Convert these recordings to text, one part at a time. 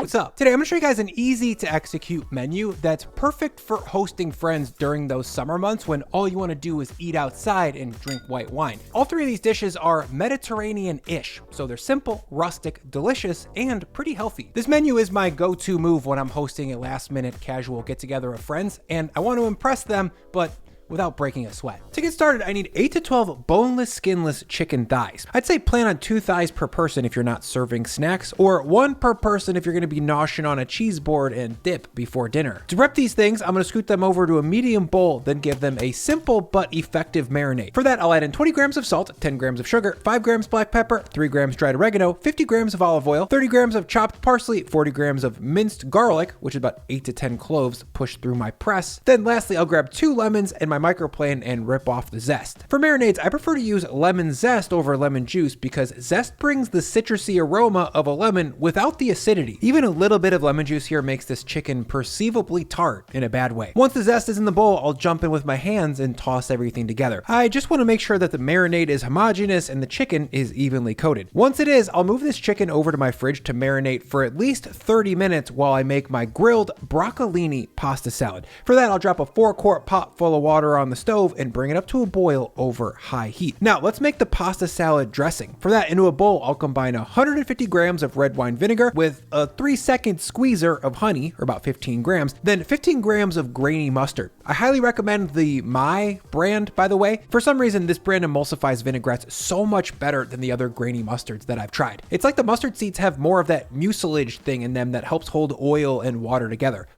what's up? Today I'm gonna show you guys an easy to execute menu that's perfect for hosting friends during those summer months when all you wanna do is eat outside and drink white wine. All three of these dishes are Mediterranean-ish, so they're simple, rustic, delicious, and pretty healthy. This menu is my go-to move when I'm hosting a last-minute casual get-together of friends, and I want to impress them, but without breaking a sweat. To get started, I need 8 to 12 boneless, skinless chicken thighs. I'd say plan on 2 thighs per person if you're not serving snacks, or 1 per person if you're gonna be noshing on a cheese board and dip before dinner. To prep these things, I'm gonna scoot them over to a medium bowl, then give them a simple but effective marinade. For that, I'll add in 20 grams of salt, 10 grams of sugar, 5 grams black pepper, 3 grams dried oregano, 50 grams of olive oil, 30 grams of chopped parsley, 40 grams of minced garlic, which is about 8 to 10 cloves pushed through my press. Then lastly, I'll grab 2 lemons and my microplane and rip off the zest. For marinades, I prefer to use lemon zest over lemon juice because zest brings the citrusy aroma of a lemon without the acidity. Even a little bit of lemon juice here makes this chicken perceivably tart in a bad way. Once the zest is in the bowl, I'll jump in with my hands and toss everything together. I just want to make sure that the marinade is homogeneous and the chicken is evenly coated. Once it is, I'll move this chicken over to my fridge to marinate for at least 30 minutes while I make my grilled broccolini pasta salad. For that, I'll drop a 4-quart pot full of water on the stove and bring it up to a boil over high heat. Now let's make the pasta salad dressing. For that, into a bowl, I'll combine 150 grams of red wine vinegar with a 3-second squeezer of honey, or about 15 grams, then 15 grams of grainy mustard. I highly recommend the Maille brand, by the way. For some reason, this brand emulsifies vinaigrettes so much better than the other grainy mustards that I've tried. It's like the mustard seeds have more of that mucilage thing in them that helps hold oil and water together.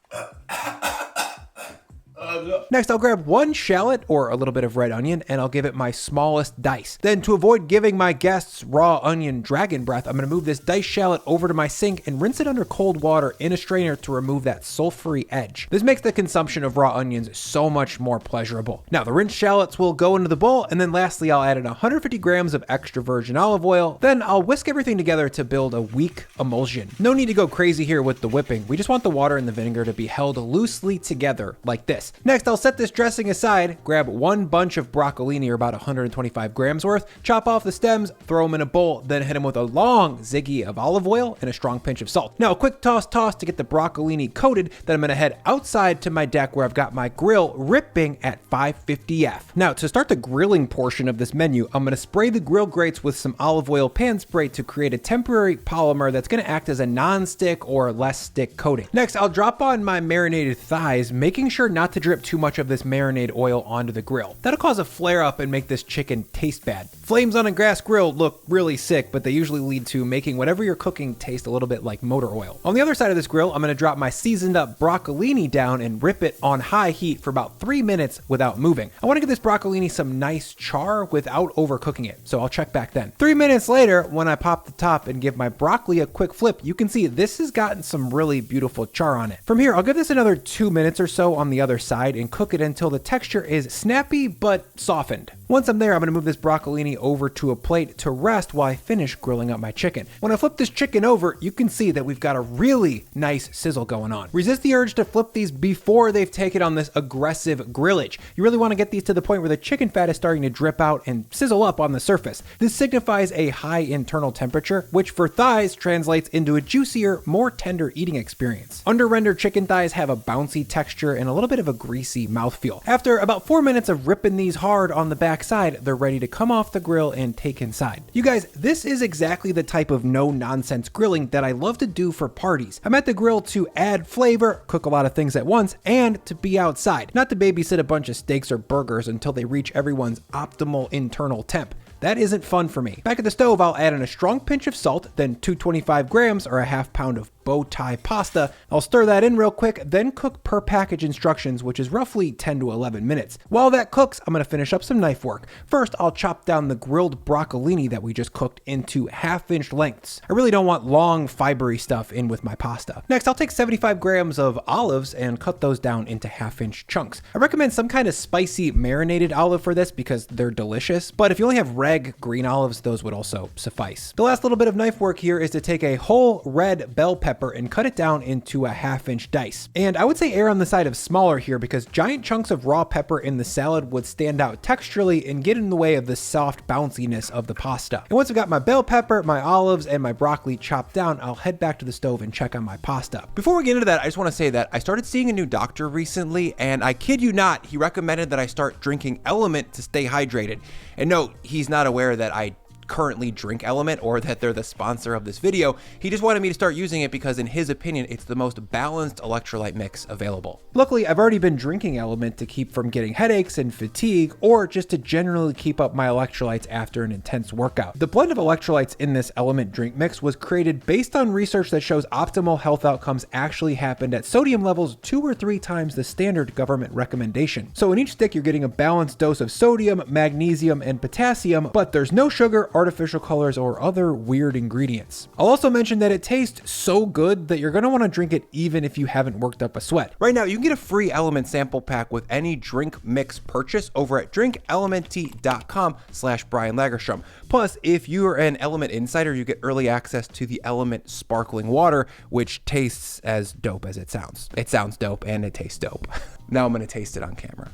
Next, I'll grab 1 shallot or a little bit of red onion and I'll give it my smallest dice. Then to avoid giving my guests raw onion dragon breath, I'm gonna move this diced shallot over to my sink and rinse it under cold water in a strainer to remove that sulfury edge. This makes the consumption of raw onions so much more pleasurable. Now the rinsed shallots will go into the bowl, and then lastly I'll add in 150 grams of extra virgin olive oil. Then I'll whisk everything together to build a weak emulsion. No need to go crazy here with the whipping. We just want the water and the vinegar to be held loosely together like this. Next, I'll set this dressing aside, grab 1 bunch of broccolini, or about 125 grams worth, chop off the stems, throw them in a bowl, then hit them with a long ziggy of olive oil and a strong pinch of salt. Now a quick toss to get the broccolini coated, then I'm gonna head outside to my deck where I've got my grill ripping at 550F. Now to start the grilling portion of this menu, I'm gonna spray the grill grates with some olive oil pan spray to create a temporary polymer that's gonna act as a non-stick or less stick coating. Next, I'll drop on my marinated thighs, making sure not to drip too much of this marinade oil onto the grill. That'll cause a flare up and make this chicken taste bad. Flames on a gas grill look really sick, but they usually lead to making whatever you're cooking taste a little bit like motor oil. On the other side of this grill, I'm gonna drop my seasoned up broccolini down and rip it on high heat for about 3 minutes without moving. I wanna give this broccolini some nice char without overcooking it, so I'll check back then. 3 minutes later, when I pop the top and give my broccoli a quick flip, you can see this has gotten some really beautiful char on it. From here, I'll give this another 2 minutes or so on the other side and cook it until the texture is snappy but softened. Once I'm there, I'm gonna move this broccolini over to a plate to rest while I finish grilling up my chicken. When I flip this chicken over, you can see that we've got a really nice sizzle going on. Resist the urge to flip these before they've taken on this aggressive grillage. You really wanna get these to the point where the chicken fat is starting to drip out and sizzle up on the surface. This signifies a high internal temperature, which for thighs translates into a juicier, more tender eating experience. Under-rendered chicken thighs have a bouncy texture and a little bit of a greasy mouthfeel. After about 4 minutes of ripping these hard on the backside, they're ready to come off the grill and take inside. You guys, this is exactly the type of no-nonsense grilling that I love to do for parties. I'm at the grill to add flavor, cook a lot of things at once, and to be outside, not to babysit a bunch of steaks or burgers until they reach everyone's optimal internal temp. That isn't fun for me. Back at the stove, I'll add in a strong pinch of salt, then 225 grams or a half pound of bowtie pasta. I'll stir that in real quick, then cook per package instructions, which is roughly 10 to 11 minutes. While that cooks, I'm gonna finish up some knife work. First, I'll chop down the grilled broccolini that we just cooked into 1/2-inch lengths. I really don't want long, fibery stuff in with my pasta. Next, I'll take 75 grams of olives and cut those down into 1/2-inch chunks. I recommend some kind of spicy marinated olive for this because they're delicious, but if you only have red reg green olives, those would also suffice. The last little bit of knife work here is to take a whole red bell pepper and cut it down into a 1/2-inch dice. And I would say err on the side of smaller here because giant chunks of raw pepper in the salad would stand out texturally and get in the way of the soft bounciness of the pasta. And once I've got my bell pepper, my olives, and my broccoli chopped down, I'll head back to the stove and check on my pasta. Before we get into that, I just want to say that I started seeing a new doctor recently, and I kid you not, he recommended that I start drinking Element to stay hydrated. And no, he's not aware that I currently drink Element or that they're the sponsor of this video. He just wanted me to start using it because in his opinion, it's the most balanced electrolyte mix available. Luckily, I've already been drinking Element to keep from getting headaches and fatigue, or just to generally keep up my electrolytes after an intense workout. The blend of electrolytes in this Element drink mix was created based on research that shows optimal health outcomes actually happened at sodium levels 2 or 3 times the standard government recommendation. So in each stick, you're getting a balanced dose of sodium, magnesium, and potassium, but there's no sugar, artificial colors, or other weird ingredients. I'll also mention that it tastes so good that you're going to want to drink it even if you haven't worked up a sweat. Right now, you can get a free Element sample pack with any drink mix purchase over at drinkelementy.com/Brian Lagerstrom. Plus, if you're an Element insider, you get early access to the Element sparkling water, which tastes as dope as it sounds. It sounds dope and it tastes dope. Now I'm going to taste it on camera.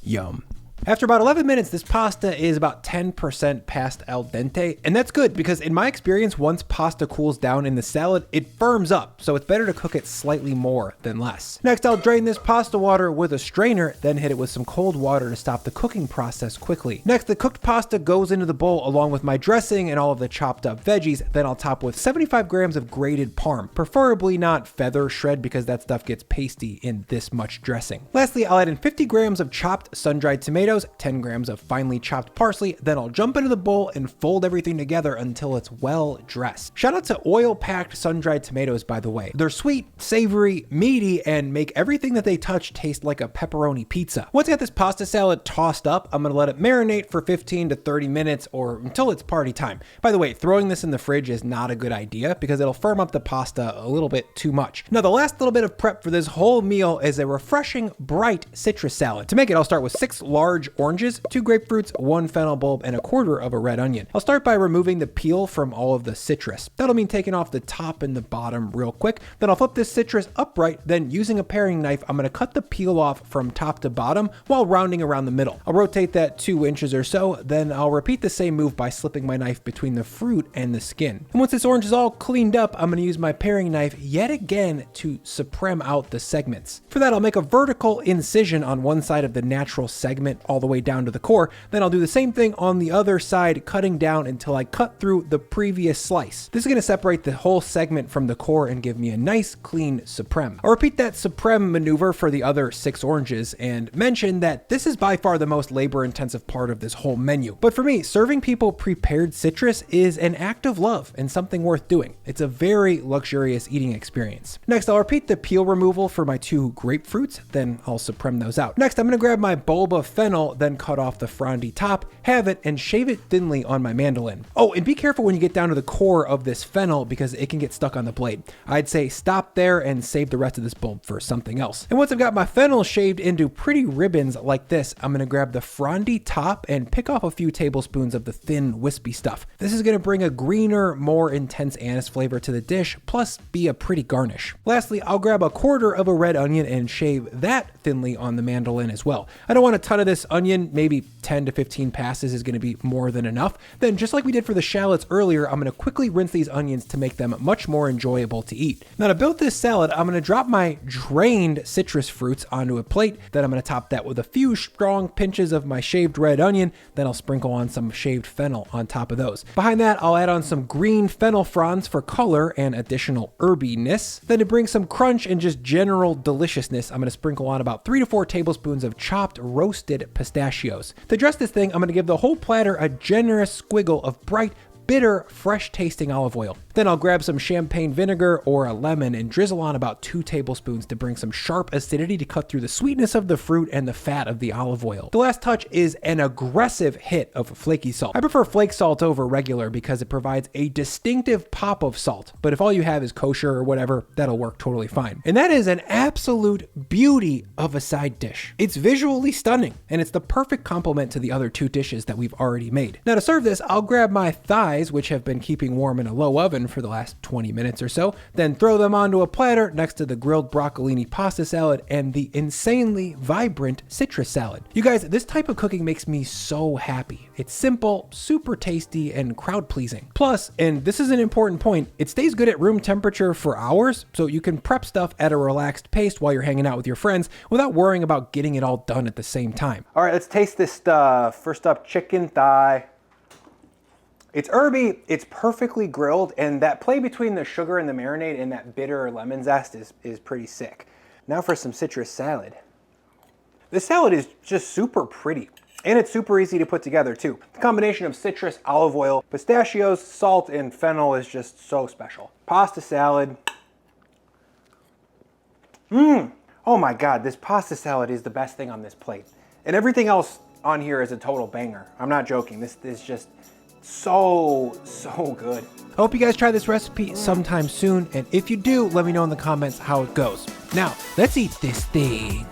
Yum. After about 11 minutes, this pasta is about 10% past al dente, and that's good because in my experience, once pasta cools down in the salad, it firms up, so it's better to cook it slightly more than less. Next, I'll drain this pasta water with a strainer, then hit it with some cold water to stop the cooking process quickly. Next, the cooked pasta goes into the bowl along with my dressing and all of the chopped up veggies, then I'll top with 75 grams of grated parm, preferably not feather shred because that stuff gets pasty in this much dressing. Lastly, I'll add in 50 grams of chopped sun-dried tomatoes, 10 grams of finely chopped parsley, then I'll jump into the bowl and fold everything together until it's well dressed. Shout out to oil-packed sun-dried tomatoes, by the way. They're sweet, savory, meaty, and make everything that they touch taste like a pepperoni pizza. Once I got this pasta salad tossed up, I'm gonna let it marinate for 15 to 30 minutes or until it's party time. By the way, throwing this in the fridge is not a good idea because it'll firm up the pasta a little bit too much. Now, the last little bit of prep for this whole meal is a refreshing, bright citrus salad. To make it, I'll start with 6 large oranges, 2 grapefruits, 1 fennel bulb, and 1/4 of a red onion. I'll start by removing the peel from all of the citrus. That'll mean taking off the top and the bottom real quick. Then I'll flip this citrus upright, then using a paring knife, I'm gonna cut the peel off from top to bottom while rounding around the middle. I'll rotate that 2 inches or so, then I'll repeat the same move by slipping my knife between the fruit and the skin. And once this orange is all cleaned up, I'm gonna use my paring knife yet again to supreme out the segments. For that, I'll make a vertical incision on one side of the natural segment all the way down to the core. Then I'll do the same thing on the other side, cutting down until I cut through the previous slice. This is going to separate the whole segment from the core and give me a nice clean supreme. I'll repeat that supreme maneuver for the other 6 oranges and mention that this is by far the most labor intensive part of this whole menu. But for me, serving people prepared citrus is an act of love and something worth doing. It's a very luxurious eating experience. Next, I'll repeat the peel removal for my 2 grapefruits, then I'll supreme those out. Next, I'm going to grab my bulb of fennel, then cut off the frondy top, have it, and shave it thinly on my mandolin. Oh, and be careful when you get down to the core of this fennel because it can get stuck on the blade. I'd say stop there and save the rest of this bulb for something else. And once I've got my fennel shaved into pretty ribbons like this, I'm gonna grab the frondy top and pick off a few tablespoons of the thin, wispy stuff. This is gonna bring a greener, more intense anise flavor to the dish, plus be a pretty garnish. Lastly, I'll grab 1/4 of a red onion and shave that thinly on the mandolin as well. I don't want a ton of this onion, maybe 10 to 15 passes is gonna be more than enough. Then just like we did for the shallots earlier, I'm gonna quickly rinse these onions to make them much more enjoyable to eat. Now to build this salad, I'm gonna drop my drained citrus fruits onto a plate. Then I'm gonna top that with a few strong pinches of my shaved red onion. Then I'll sprinkle on some shaved fennel on top of those. Behind that, I'll add on some green fennel fronds for color and additional herbiness. Then to bring some crunch and just general deliciousness, I'm gonna sprinkle on about 3 to 4 tablespoons of chopped roasted pistachios. To dress this thing, I'm gonna give the whole platter a generous squiggle of bright, bitter, fresh tasting olive oil. Then I'll grab some champagne vinegar or a lemon and drizzle on about 2 tablespoons to bring some sharp acidity to cut through the sweetness of the fruit and the fat of the olive oil. The last touch is an aggressive hit of flaky salt. I prefer flake salt over regular because it provides a distinctive pop of salt, but if all you have is kosher or whatever, that'll work totally fine. And that is an absolute beauty of a side dish. It's visually stunning, and it's the perfect complement to the other 2 dishes that we've already made. Now to serve this, I'll grab my thighs, which have been keeping warm in a low oven for the last 20 minutes or so, then throw them onto a platter next to the grilled broccolini pasta salad and the insanely vibrant citrus salad. You guys, this type of cooking makes me so happy. It's simple, super tasty, and crowd pleasing. Plus, and this is an important point, it stays good at room temperature for hours, so you can prep stuff at a relaxed pace while you're hanging out with your friends without worrying about getting it all done at the same time. All right, let's taste this stuff. First up, chicken thigh. It's herby, it's perfectly grilled, and that play between the sugar and the marinade and that bitter lemon zest is pretty sick. Now for some citrus salad. This salad is just super pretty, and it's super easy to put together too. The combination of citrus, olive oil, pistachios, salt, and fennel is just so special. Pasta salad. Oh my God, this pasta salad is the best thing on this plate. And everything else on here is a total banger. I'm not joking, this is just so good. I hope you guys try this recipe sometime soon, and if you do, let me know in the comments how it goes. Now, let's eat this thing.